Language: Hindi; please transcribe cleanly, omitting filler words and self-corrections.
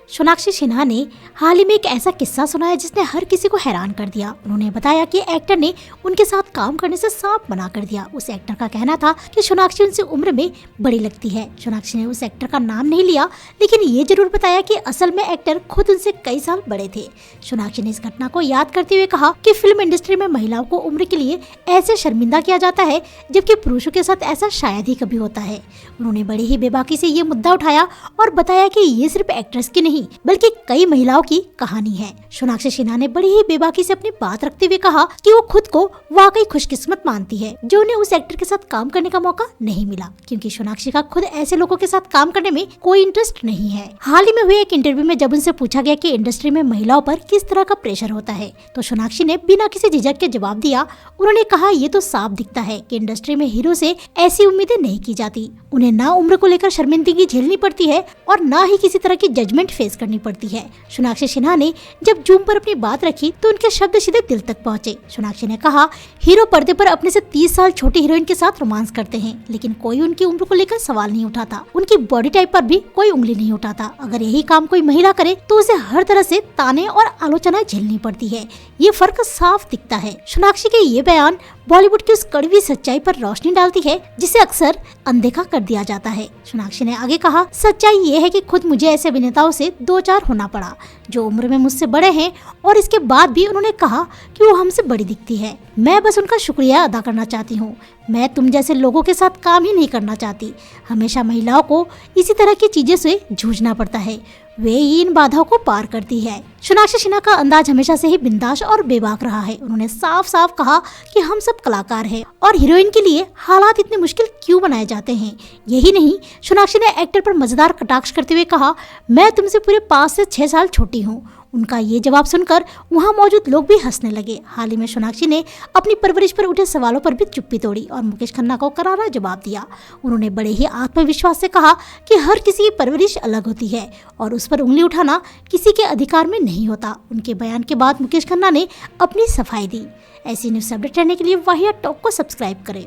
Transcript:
सोनाक्षी सिन्हा ने हाल ही में एक ऐसा किस्सा सुनाया जिसने हर किसी को हैरान कर दिया। उन्होंने बताया कि एक्टर ने उनके साथ काम करने से साफ मना कर दिया। उस एक्टर का कहना था कि सोनाक्षी उनसे उम्र में बड़ी लगती है। सोनाक्षी ने उस एक्टर का नाम नहीं लिया, लेकिन ये जरूर बताया कि असल में एक्टर खुद उनसे कई साल बड़े थे। सोनाक्षी ने इस घटना को याद करते हुए कहा कि फिल्म इंडस्ट्री में महिलाओं को उम्र के लिए ऐसे शर्मिंदा किया जाता है, जबकि पुरुषों के साथ ऐसा शायद ही कभी होता है। उन्होंने बड़ी ही बेबाकी से ये मुद्दा उठाया और बताया कि ये सिर्फ एक्ट्रेस की नहीं बल्कि कई महिलाओं की कहानी है। सोनाक्षी सिन्हा ने बड़ी ही बेबाकी से अपनी बात रखते हुए कहा कि वो खुद को वाकई खुशकिस्मत मानती है जो उन्हें उस एक्टर के साथ काम करने का मौका नहीं मिला, क्योंकि सोनाक्षी का खुद ऐसे लोगों के साथ काम करने में कोई इंटरेस्ट नहीं है। हाल ही में हुए एक इंटरव्यू में जब उनसे पूछा गया कि इंडस्ट्री में महिलाओं पर किस तरह का प्रेशर होता है, तो सोनाक्षी ने बिना किसी झिझक के जवाब दिया। उन्होंने कहा, ये तो साफ दिखता है कि इंडस्ट्री में हीरो से ऐसी उम्मीदें नहीं की जाती। उन्हें ना उम्र को लेकर शर्मिंदगी झेलनी पड़ती है और ना ही किसी तरह की जजमेंट फेस करनी पड़ती है। सोनाक्षी सिन्हा ने जब जूम पर अपनी बात रखी तो उनके शब्द सीधे दिल तक पहुंचे। सोनाक्षी ने कहा, हीरो पर्दे पर अपने से 30 साल छोटी हीरोइन के साथ रोमांस करते हैं, लेकिन कोई उनकी उम्र को लेकर सवाल नहीं उठाता। उनकी बॉडी टाइप पर भी कोई उंगली नहीं उठाता। अगर यही काम कोई महिला करे तो उसे हर तरह से ताने और आलोचना झेलनी पड़ती है। ये फर्क साफ दिखता है। सोनाक्षी के ये बयान बॉलीवुड की उस कड़वी सच्चाई पर रोशनी डालती है जिसे अक्सर अनदेखा कर दिया जाता है। सोनाक्षी ने आगे कहा, सच्चाई ये है कि खुद मुझे ऐसे अभिनेताओं से 2-4 होना पड़ा जो उम्र में मुझसे बड़े हैं, और इसके बाद भी उन्होंने कहा कि वो हमसे बड़ी दिखती है। मैं बस उनका शुक्रिया अदा करना चाहती हूँ। मैं तुम जैसे लोगों के साथ काम ही नहीं करना चाहती। हमेशा महिलाओं को इसी तरह की चीजें से जूझना पड़ता है, वे ही इन बाधाओं को पार करती है। सोनाक्षी सिन्हा का अंदाज हमेशा से ही बिंदास और बेबाक रहा है। उन्होंने साफ साफ कहा कि हम सब कलाकार हैं और हीरोइन के लिए हालात इतने मुश्किल क्यों बनाए जाते हैं। यही नहीं, सोनाक्षी ने एक्टर पर मजेदार कटाक्ष करते हुए कहा, मैं तुमसे पूरे 5 से 6 साल छोटी हूँ। उनका ये जवाब सुनकर वहाँ मौजूद लोग भी हंसने लगे। हाल ही में सोनाक्षी ने अपनी परवरिश पर उठे सवालों पर भी चुप्पी तोड़ी और मुकेश खन्ना को करारा जवाब दिया। उन्होंने बड़े ही आत्मविश्वास से कहा कि हर किसी की परवरिश अलग होती है और उस पर उंगली उठाना किसी के अधिकार में नहीं होता। उनके बयान के बाद मुकेश खन्ना ने अपनी सफाई दी। ऐसी न्यूज़ अपडेट रहने के लिए वाहियात टॉक को सब्सक्राइब करें।